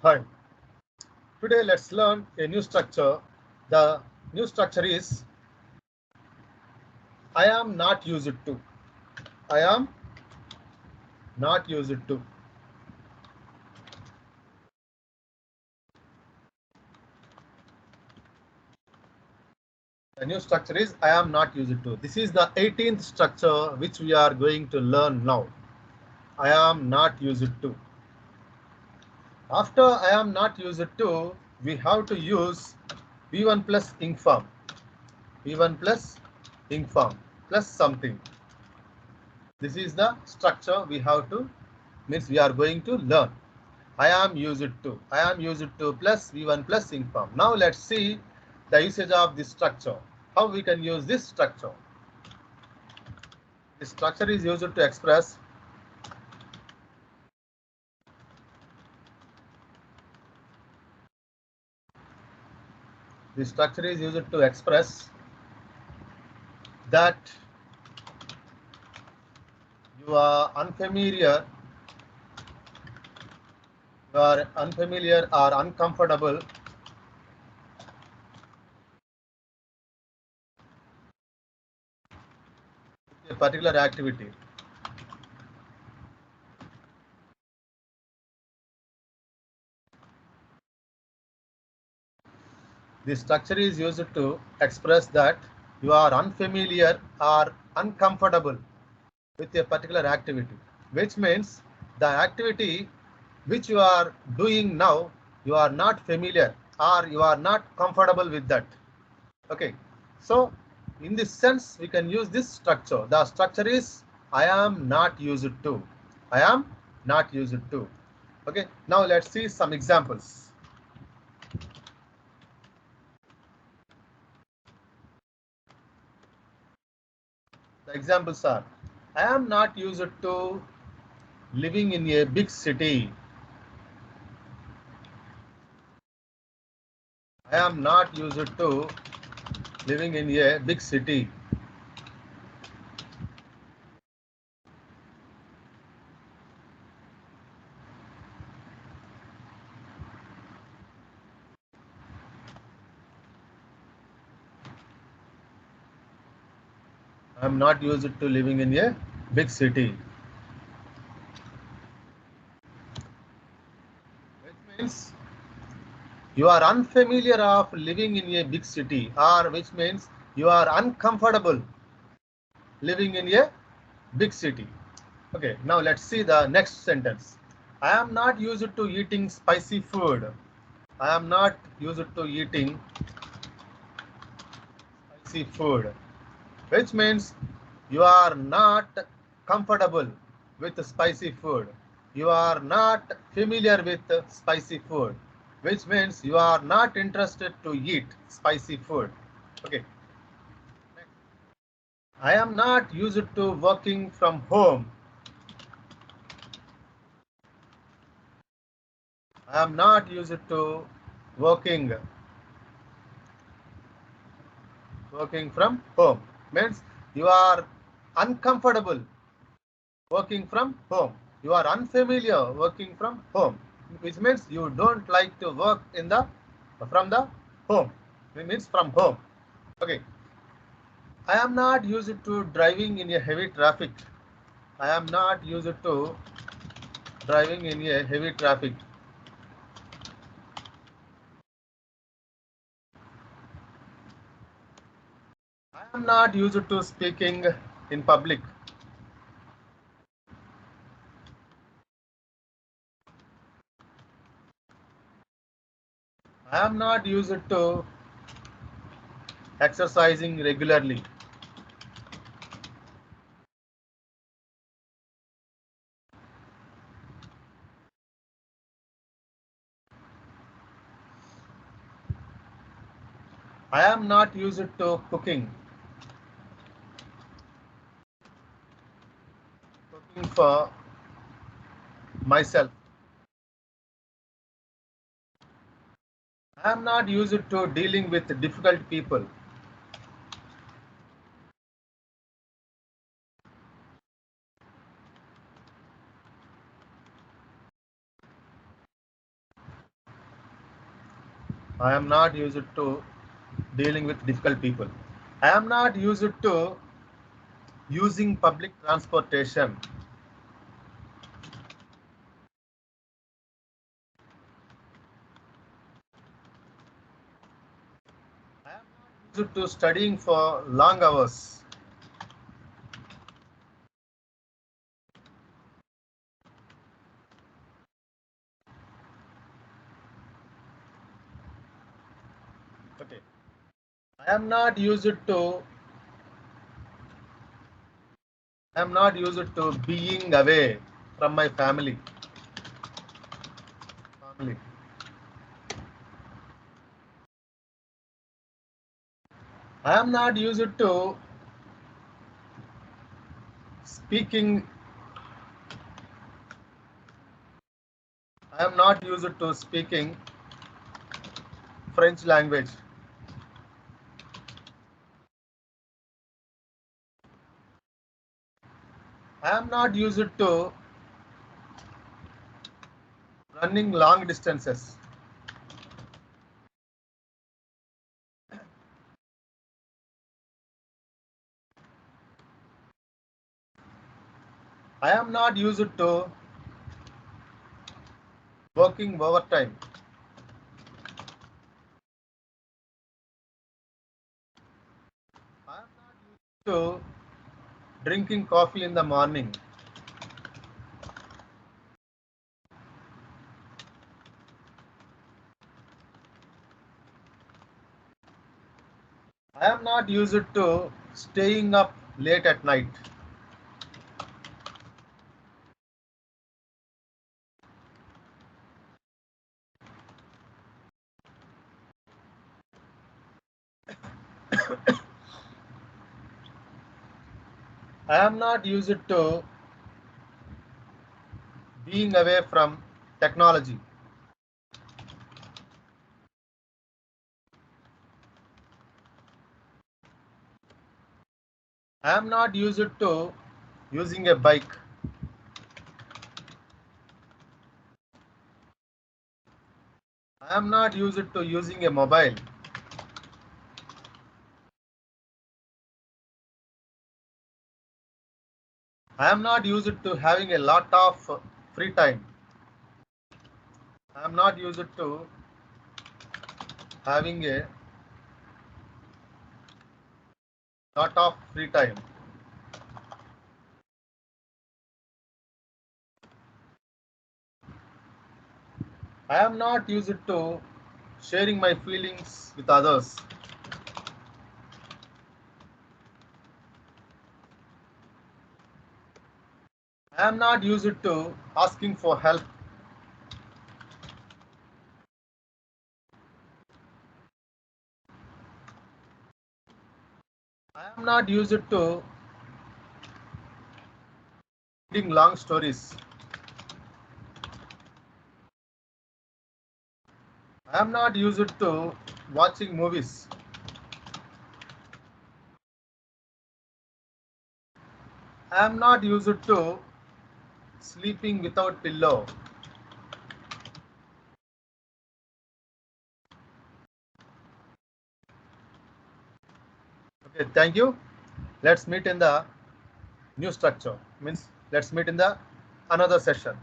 Hi. Today let's learn a new structure. The new structure is I am not used to. I am not used to. The new structure is I am not used to. This is the 18th structure which we are going to learn now. I am not used to. After I am not used to, we have to use V1 plus ing form. V1 plus ing form plus something. This is the structure we have to, means we are going to learn. I am used to. I am used to plus V1 plus ing form. Now let's see the usage of this structure. How we can use this structure. This structure is used to express that you are unfamiliar, or uncomfortable with a particular activity. This structure is used to express that you are unfamiliar or uncomfortable with a particular activity, which means the activity which you are doing now, you are not familiar or you are not comfortable with that. Okay, so in this sense we can use this structure. The structure is I am not used to. I am not used to. Okay, now let's see some examples. The examples are I am not used to living in a big city. I am not used to living in a big city. I am not used to living in a big city. Which means you are unfamiliar of living in a big city, or which means you are uncomfortable living in a big city. Okay, now let's see the next sentence. I am not used to eating spicy food. I am not used to eating spicy food, which means you are not comfortable with spicy food. You are not familiar with spicy food, which means you are not interested to eat spicy food. Okay. I am not used to working from home. I am not used to working from home. Means you are uncomfortable working from home. You are unfamiliar working from home, which means you don't like to work in the from the home. It means from home. Okay. I am not used to driving in a heavy traffic. I am not used to driving in a heavy traffic. I am not used to speaking in public. I am not used to exercising regularly. I am not used to cooking for myself. I am not used to dealing with difficult people. I am not used to dealing with difficult people. I am not used to using public transportation. I am not used to studying for long hours. Okay. I am not used to I am not used to being away from my family. I am not used to speaking I am not used to speaking French language. I am not used to running long distances. I am not used to working overtime. I am not used to drinking coffee in the morning. I am not used to staying up late at night. I am not used to being away from technology. I am not used to using a bike. I am not used to using a mobile. I am not used to having a lot of free time. I am not used to having a lot of free time. I am not used to sharing my feelings with others. I am not used to asking for help. I am not used to reading long stories. I am not used to watching movies. I am not used to sleeping without pillow. Okay, thank you. Let's meet in the new structure. Means let's meet in the another session.